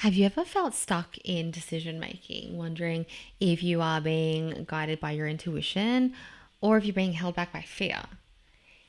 Have you ever felt stuck in decision making, wondering if you are being guided by your intuition or if you're being held back by fear?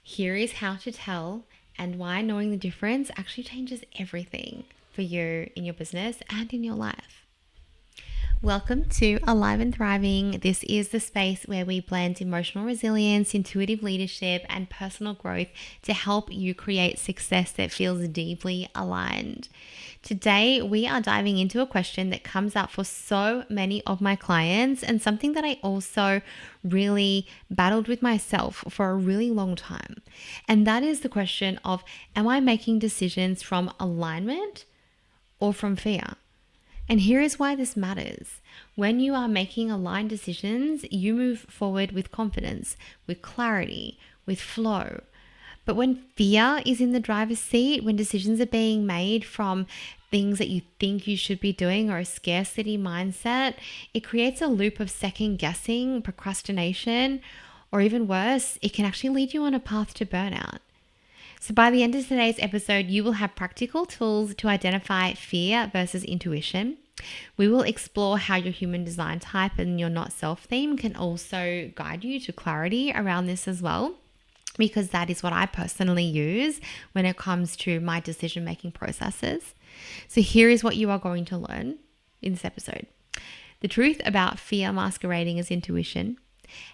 Here is how to tell and why knowing the difference actually changes everything for you in your business and in your life. Welcome to Alive and Thriving. This is the space where we blend emotional resilience, intuitive leadership, and personal growth to help you create success that feels deeply aligned. Today, we are diving into a question that comes up for so many of my clients and something that I also really battled with myself for a really long time. And that is the question of, am I making decisions from alignment or from fear? And here is why this matters. When you are making aligned decisions, you move forward with confidence, with clarity, with flow. But when fear is in the driver's seat, when decisions are being made from things that you think you should be doing or a scarcity mindset, it creates a loop of second guessing, procrastination, or even worse, it can actually lead you on a path to burnout. So by the end of today's episode, you will have practical tools to identify fear versus intuition. We will explore how your human design type and your not self theme can also guide you to clarity around this as well, because that is what I personally use when it comes to my decision-making processes. So here is what you are going to learn in this episode. The truth about fear masquerading as intuition,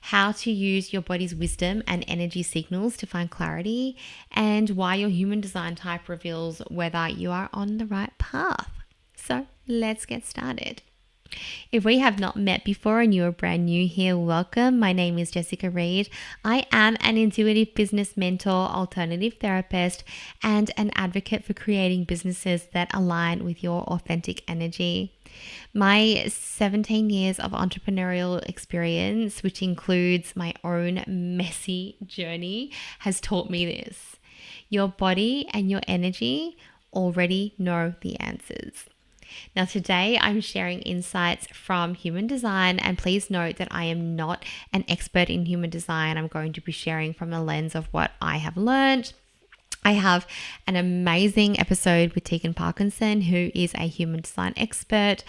how to use your body's wisdom and energy signals to find clarity, and why your human design type reveals whether you are on the right path. So let's get started. If we have not met before and you are brand new here, welcome. My name is Jessica Reed. I am an intuitive business mentor, alternative therapist, and an advocate for creating businesses that align with your authentic energy. My 17 years of entrepreneurial experience, which includes my own messy journey, has taught me this. Your body and your energy already know the answers. Now, today I'm sharing insights from human design, and please note that I am not an expert in human design. I'm going to be sharing from the lens of what I have learned. I have an amazing episode with Tegan Parkinson, who is a human design expert,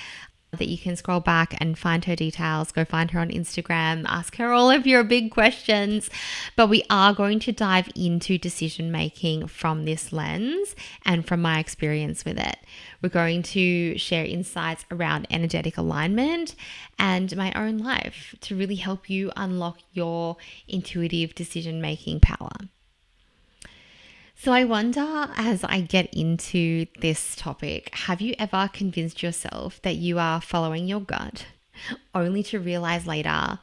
that you can scroll back and find her details. Go find her on Instagram, ask her all of your big questions. But we are going to dive into decision making from this lens and from my experience with it. We're going to share insights around energetic alignment and my own life to really help you unlock your intuitive decision making power. So I wonder, as I get into this topic, have you ever convinced yourself that you are following your gut only to realize later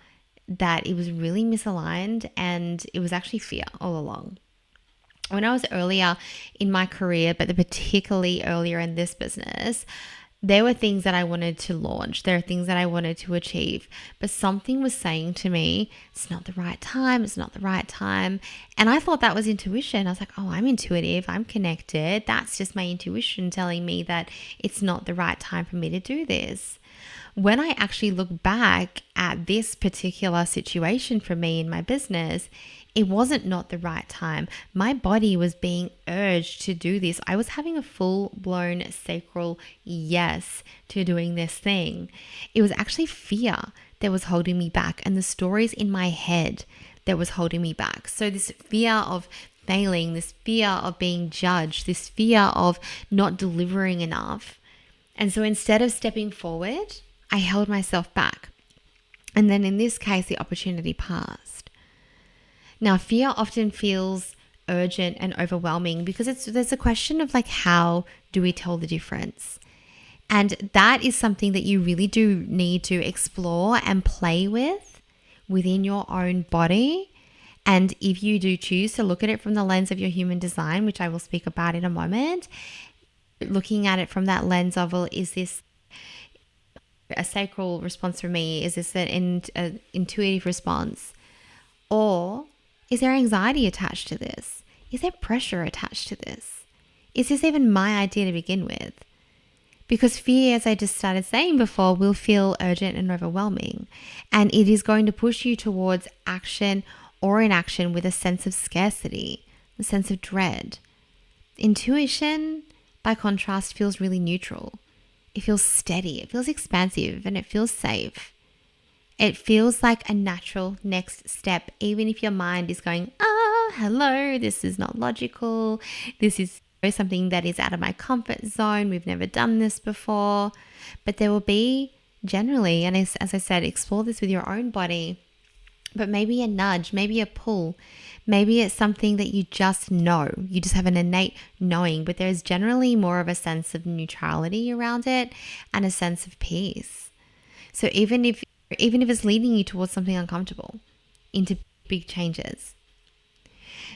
that it was really misaligned and it was actually fear all along? When I was earlier in my career, but particularly earlier in this business, there were things that I wanted to launch. There are things that I wanted to achieve, but something was saying to me, it's not the right time. It's not the right time. And I thought that was intuition. I was like, oh, I'm intuitive. I'm connected. That's just my intuition telling me that it's not the right time for me to do this. When I actually look back at this particular situation for me in my business, it wasn't not the right time. My body was being urged to do this. I was having a full-blown sacral yes to doing this thing. It was actually fear that was holding me back and the stories in my head that was holding me back. So this fear of failing, this fear of being judged, this fear of not delivering enough. And so instead of stepping forward, I held myself back. And then in this case, the opportunity passed. Now, fear often feels urgent and overwhelming because there's a question of like, how do we tell the difference? And that is something that you really do need to explore and play with within your own body. And if you do choose to look at it from the lens of your human design, which I will speak about in a moment, looking at it from that lens of, well, is this a sacral response for me? Is this an intuitive response? Or is there anxiety attached to this? Is there pressure attached to this? Is this even my idea to begin with? Because fear, as I just started saying before, will feel urgent and overwhelming. And it is going to push you towards action or inaction with a sense of scarcity, a sense of dread. Intuition, by contrast, feels really neutral. It feels steady, it feels expansive, and it feels safe. It feels like a natural next step, even if your mind is going, hello, this is not logical. This is something that is out of my comfort zone. We've never done this before. But there will be generally, and as I said, explore this with your own body, but maybe a nudge, maybe a pull. Maybe it's something that you just know. You just have an innate knowing, but there's generally more of a sense of neutrality around it and a sense of peace. So even if it's leading you towards something uncomfortable, into big changes.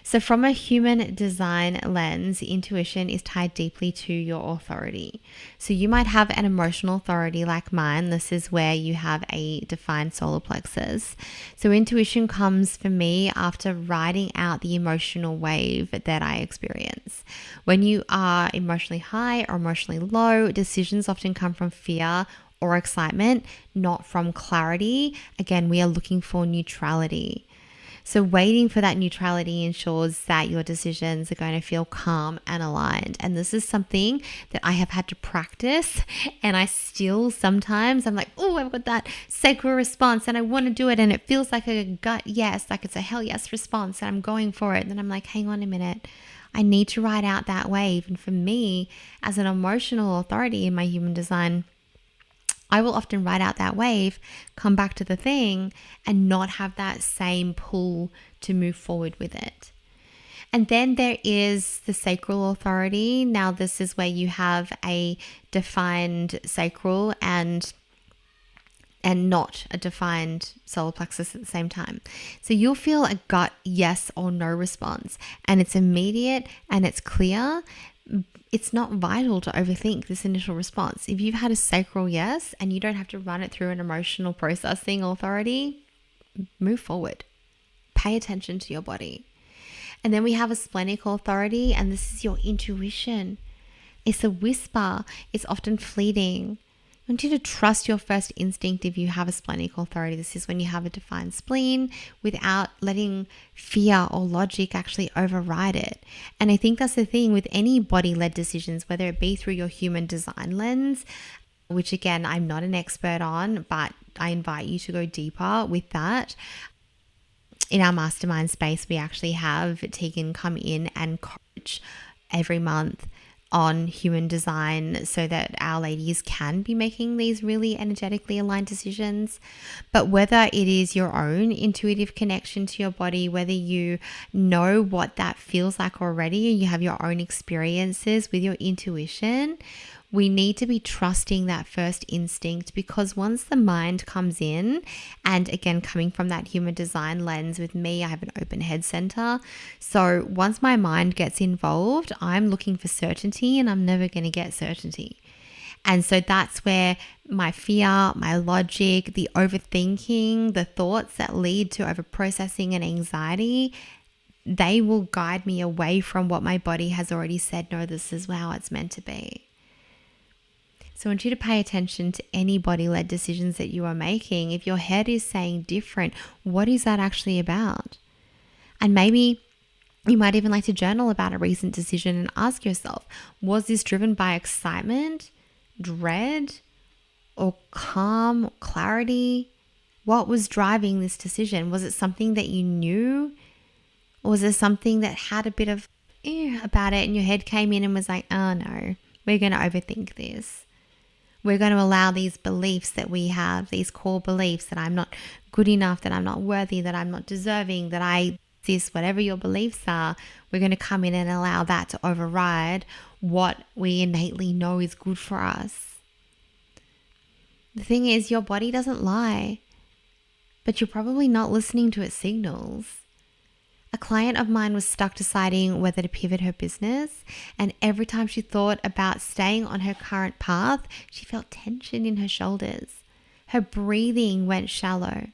So from a human design lens, intuition is tied deeply to your authority. So you might have an emotional authority like mine. This is where you have a defined solar plexus. So intuition comes for me after riding out the emotional wave that I experience. When you are emotionally high or emotionally low, decisions often come from fear or excitement, not from clarity. Again, we are looking for neutrality. So waiting for that neutrality ensures that your decisions are going to feel calm and aligned. And this is something that I have had to practice. And I still sometimes, I'm like, oh, I've got that sacral response and I want to do it. And it feels like a gut yes, like it's a hell yes response and I'm going for it. And then I'm like, hang on a minute. I need to ride out that wave. And for me, as an emotional authority in my human design, I will often ride out that wave, come back to the thing, and not have that same pull to move forward with it. And then there is the sacral authority. Now, this is where you have a defined sacral and not a defined solar plexus at the same time. So you'll feel a gut yes or no response, and it's immediate and it's clear. It's not vital to overthink this initial response. If you've had a sacral yes and you don't have to run it through an emotional processing authority, move forward. Pay attention to your body. And then we have a splenic authority, and this is your intuition. It's a whisper. It's often fleeting. I want you to trust your first instinct if you have a splenic authority. This is when you have a defined spleen without letting fear or logic actually override it. And I think that's the thing with any body-led decisions, whether it be through your human design lens, which again, I'm not an expert on, but I invite you to go deeper with that. In our mastermind space, we actually have Tegan come in and coach every month on human design so that our ladies can be making these really energetically aligned decisions. But whether it is your own intuitive connection to your body, whether you know what that feels like already and you have your own experiences with your intuition, we need to be trusting that first instinct, because once the mind comes in, and again, coming from that human design lens with me, I have an open head center. So once my mind gets involved, I'm looking for certainty and I'm never going to get certainty. And so that's where my fear, my logic, the overthinking, the thoughts that lead to overprocessing and anxiety, they will guide me away from what my body has already said, no, this is how it's meant to be. So I want you to pay attention to any body-led decisions that you are making. If your head is saying different, what is that actually about? And maybe you might even like to journal about a recent decision and ask yourself, was this driven by excitement, dread, or calm, clarity? What was driving this decision? Was it something that you knew? Or was it something that had a bit of about it and your head came in and was like, oh no, we're going to overthink this. We're going to allow these beliefs that we have, these core beliefs that I'm not good enough, that I'm not worthy, that I'm not deserving, that I this, whatever your beliefs are, we're going to come in and allow that to override what we innately know is good for us. The thing is, your body doesn't lie, but you're probably not listening to its signals. A client of mine was stuck deciding whether to pivot her business, and every time she thought about staying on her current path, she felt tension in her shoulders. Her breathing went shallow.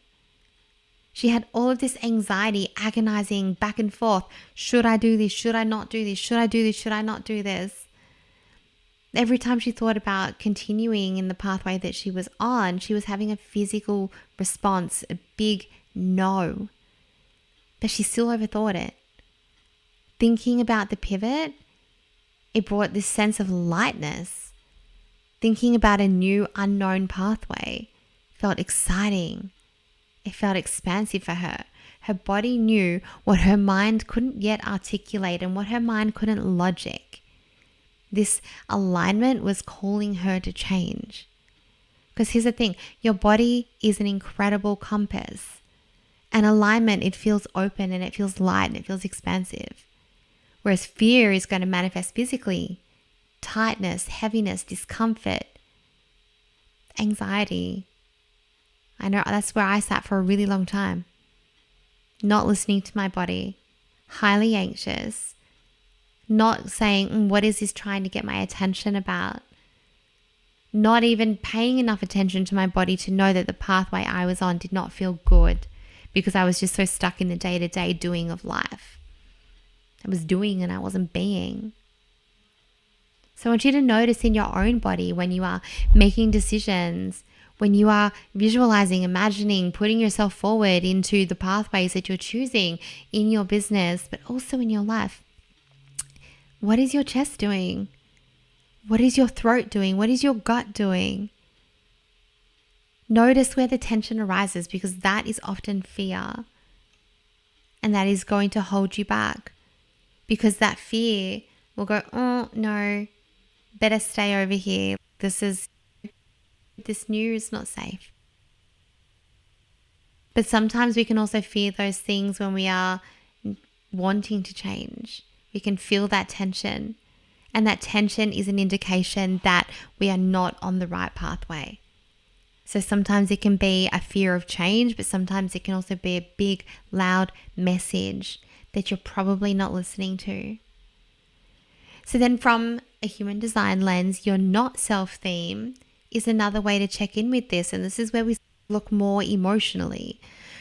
She had all of this anxiety, agonizing back and forth. Should I do this? Should I not do this? Should I do this? Should I not do this? Every time she thought about continuing in the pathway that she was on, she was having a physical response, a big no. But she still overthought it. Thinking about the pivot, it brought this sense of lightness. Thinking about a new unknown pathway felt exciting. It felt expansive for her. Her body knew what her mind couldn't yet articulate and what her mind couldn't logic. This alignment was calling her to change. Because here's the thing, your body is an incredible compass. And alignment, it feels open and it feels light and it feels expansive. Whereas fear is going to manifest physically. Tightness, heaviness, discomfort, anxiety. I know that's where I sat for a really long time. Not listening to my body, highly anxious, not saying, what is this trying to get my attention about? Not even paying enough attention to my body to know that the pathway I was on did not feel good because I was just so stuck in the day-to-day doing of life. I was doing and I wasn't being. So I want you to notice in your own body when you are making decisions, when you are visualizing, imagining, putting yourself forward into the pathways that you're choosing in your business, but also in your life. What is your chest doing? What is your throat doing? What is your gut doing? Notice where the tension arises, because that is often fear. And that is going to hold you back, because that fear will go, oh no, better stay over here. This new is not safe. But sometimes we can also fear those things when we are wanting to change. We can feel that tension. And that tension is an indication that we are not on the right pathway. So sometimes it can be a fear of change, but sometimes it can also be a big, loud message that you're probably not listening to. So then from a human design lens, your not self theme is another way to check in with this. And this is where we look more emotionally.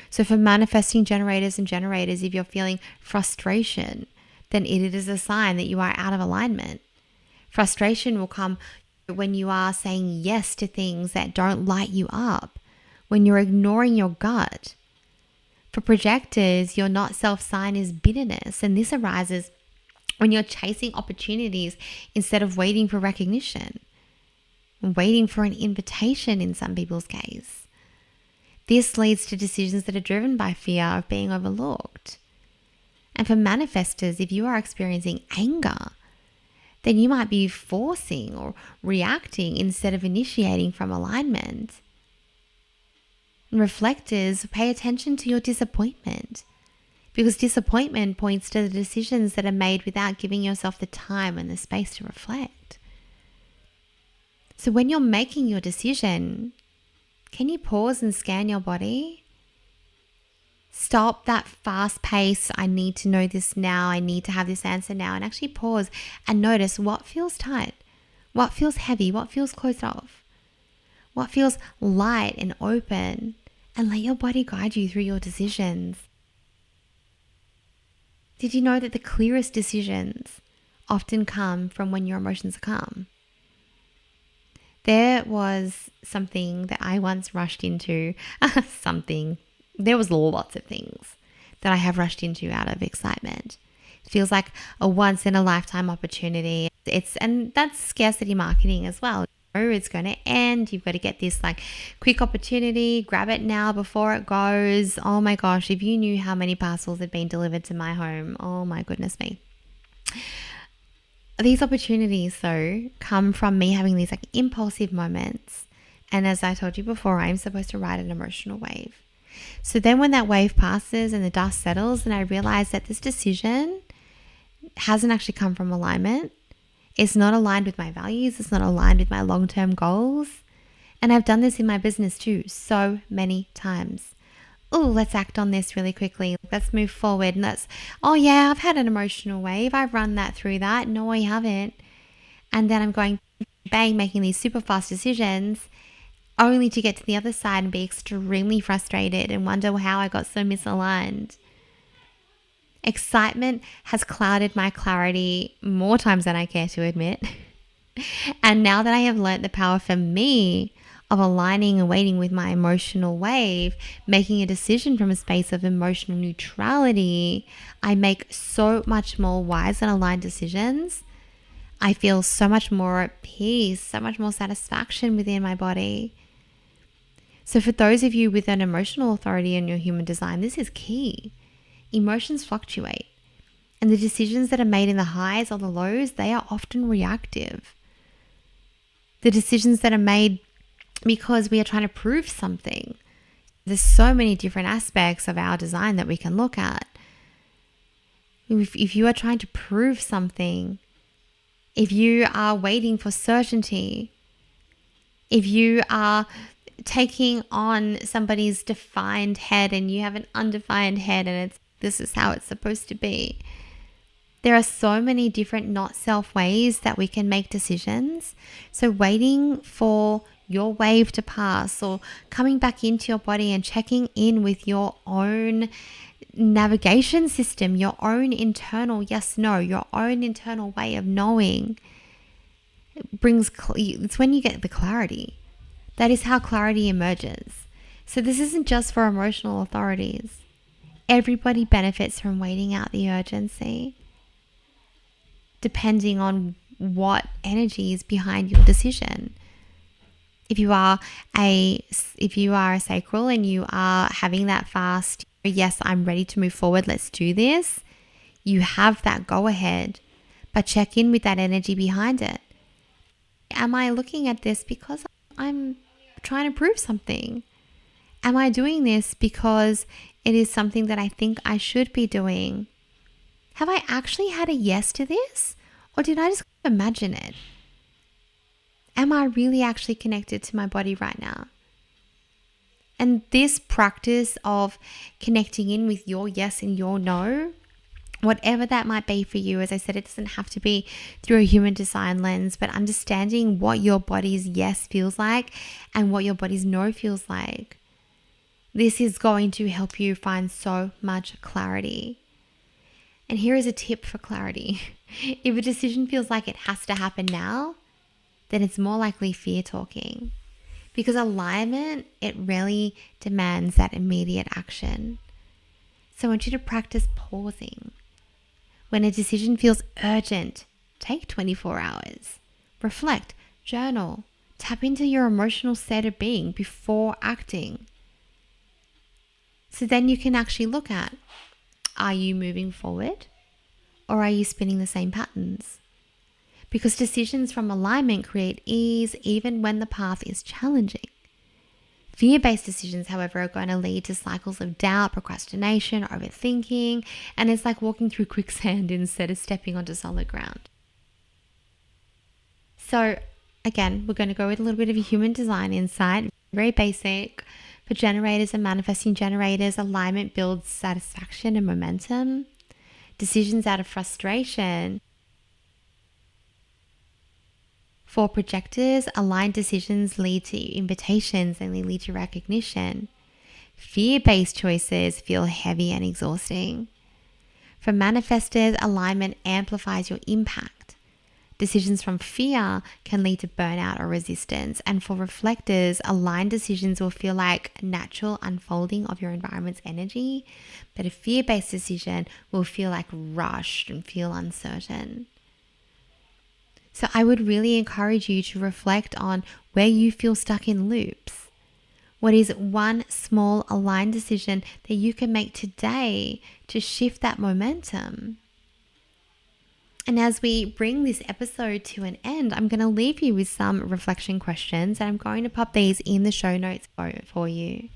So for manifesting generators, if you're feeling frustration, then it is a sign that you are out of alignment. Frustration will come when you are saying yes to things that don't light you up, when you're ignoring your gut. For projectors, your not self sign is bitterness, and this arises when you're chasing opportunities instead of waiting for recognition, waiting for an invitation in some people's case. This leads to decisions that are driven by fear of being overlooked. And for manifestors, if you are experiencing anger, then you might be forcing or reacting instead of initiating from alignment. And reflectors, pay attention to your disappointment, because disappointment points to the decisions that are made without giving yourself the time and the space to reflect. So when you're making your decision, can you pause and scan your body? Stop that fast pace, I need to know this now, I need to have this answer now, and actually pause and notice what feels tight, what feels heavy, what feels closed off, what feels light and open, and let your body guide you through your decisions. Did you know that the clearest decisions often come from when your emotions are calm? There was something that I once rushed into, there was lots of things that I have rushed into out of excitement. It feels like a once in a lifetime opportunity. And that's scarcity marketing as well. It's going to end. You've got to get this like quick opportunity, grab it now before it goes. Oh my gosh, if you knew how many parcels had been delivered to my home, oh my goodness me. These opportunities though come from me having these like impulsive moments. And as I told you before, I'm supposed to ride an emotional wave. So then when that wave passes and the dust settles, and I realize that this decision hasn't actually come from alignment. It's not aligned with my values. It's not aligned with my long-term goals. And I've done this in my business too, so many times. Oh, let's act on this really quickly. Let's move forward. And oh yeah, I've had an emotional wave. I've run that through that. No, I haven't. And then I'm going bang, making these super fast decisions, only to get to the other side and be extremely frustrated and wonder how I got so misaligned. Excitement has clouded my clarity more times than I care to admit. And now that I have learnt the power for me of aligning and waiting with my emotional wave, making a decision from a space of emotional neutrality, I make so much more wise and aligned decisions. I feel so much more at peace, so much more satisfaction within my body. So for those of you with an emotional authority in your human design, this is key. Emotions fluctuate, and the decisions that are made in the highs or the lows, they are often reactive. The decisions that are made because we are trying to prove something. There's so many different aspects of our design that we can look at. If you are trying to prove something, if you are waiting for certainty, if you are taking on somebody's defined head and you have an undefined head and this is how it's supposed to be. There are so many different not self ways that we can make decisions. So waiting for your wave to pass or coming back into your body and checking in with your own navigation system, your own internal yes, no, your own internal way of knowing it's when you get the clarity. That is how clarity emerges. So this isn't just for emotional authorities. Everybody benefits from waiting out the urgency, depending on what energy is behind your decision. If you are a sacral and you are having that fast, yes, I'm ready to move forward, let's do this, you have that go ahead, but check in with that energy behind it. Am I looking at this because I'm trying to prove something? Am I doing this because it is something that I think I should be doing? Have I actually had a yes to this? Or did I just imagine it? Am I really actually connected to my body right now? And this practice of connecting in with your yes and your no, whatever that might be for you, as I said, it doesn't have to be through a human design lens, but understanding what your body's yes feels like and what your body's no feels like. This is going to help you find so much clarity. And here is a tip for clarity. If a decision feels like it has to happen now, then it's more likely fear talking. Because alignment, it really demands that immediate action. So I want you to practice pausing. When a decision feels urgent, take 24 hours. Reflect, journal, tap into your emotional state of being before acting. So then you can actually look at, are you moving forward or are you spinning the same patterns? Because decisions from alignment create ease even when the path is challenging. Fear-based decisions, however, are going to lead to cycles of doubt, procrastination, overthinking, and it's like walking through quicksand instead of stepping onto solid ground. So again, we're going to go with a little bit of a human design insight, very basic. For generators and manifesting generators, alignment builds satisfaction and momentum. Decisions out of frustration. For projectors, aligned decisions lead to invitations and they lead to recognition. Fear-based choices feel heavy and exhausting. For manifestors, alignment amplifies your impact. Decisions from fear can lead to burnout or resistance. And for reflectors, aligned decisions will feel like natural unfolding of your environment's energy, but a fear-based decision will feel like rushed and feel uncertain. So I would really encourage you to reflect on where you feel stuck in loops. What is one small aligned decision that you can make today to shift that momentum? And as we bring this episode to an end, I'm going to leave you with some reflection questions, and I'm going to pop these in the show notes for you.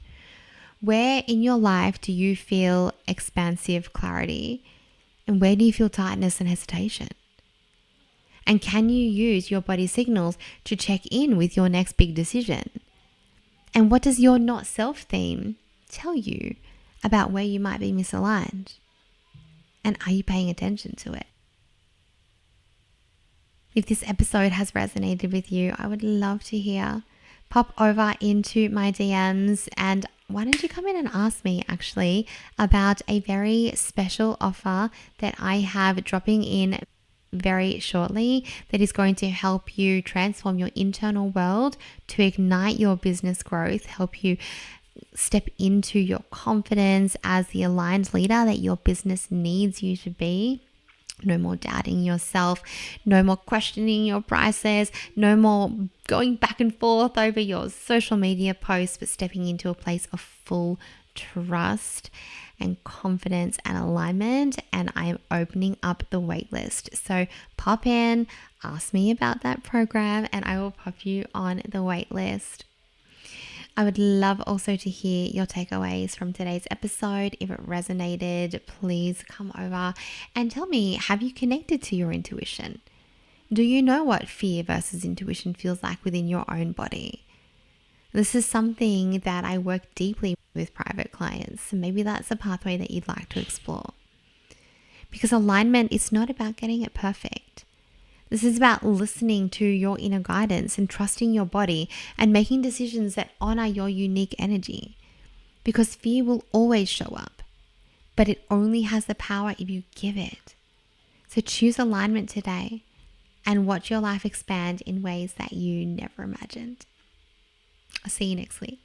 Where in your life do you feel expansive clarity? And where do you feel tightness and hesitation? And can you use your body signals to check in with your next big decision? And what does your not self theme tell you about where you might be misaligned? And are you paying attention to it? If this episode has resonated with you, I would love to hear. Pop over into my DMs and why don't you come in and ask me actually about a very special offer that I have dropping in very shortly that is going to help you transform your internal world to ignite your business growth, help you step into your confidence as the aligned leader that your business needs you to be, No more doubting yourself, no more questioning your prices, no more going back and forth over your social media posts, but stepping into a place of full trust and confidence and alignment. And I am opening up the waitlist. So pop in, ask me about that program, and I will pop you on the waitlist. I would love also to hear your takeaways from today's episode. If it resonated, please come over and tell me, have you connected to your intuition? Do you know what fear versus intuition feels like within your own body? This is something that I work deeply with private clients. So maybe that's a pathway that you'd like to explore. Because alignment is not about getting it perfect. This is about listening to your inner guidance and trusting your body and making decisions that honor your unique energy. Because fear will always show up, but it only has the power if you give it. So choose alignment today and watch your life expand in ways that you never imagined. I'll see you next week.